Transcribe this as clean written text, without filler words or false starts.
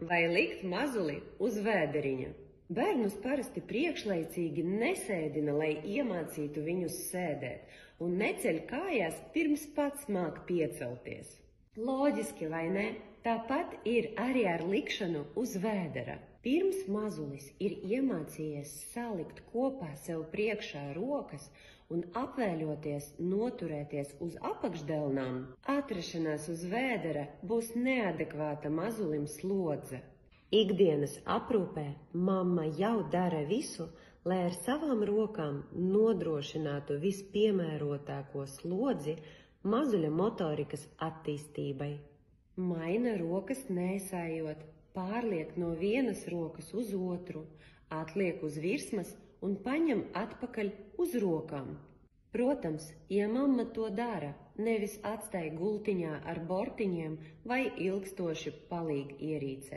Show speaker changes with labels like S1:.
S1: Vai likt mazuli uz vēderiņa? Bērnus parasti priekšlaicīgi nesēdina, lai iemācītu viņus sēdēt, un neceļ kājās pirms pats māk piecelties. Loģiski, vai ne? Tāpat ir arī ar likšanu uz vēdera. Pirms mazulis ir iemācījies salikt kopā sev priekšā rokas un apvēļoties noturēties uz apakšdelnām, atrašanās uz vēdera būs neadekvāta mazulim slodze. Ikdienas aprūpē mamma jau dara visu, lai ar savām rokām nodrošinātu vispiemērotāko slodzi mazuļa motorikas attīstībai. Maina rokas nēsājot, pārliek no vienas rokas uz otru, atliek uz virsmas un paņem atpakaļ uz rokām. Protams, ja mamma to dara, nevis atstāj gultiņā ar bortiņiem vai ilgstoši palīg ierīcē.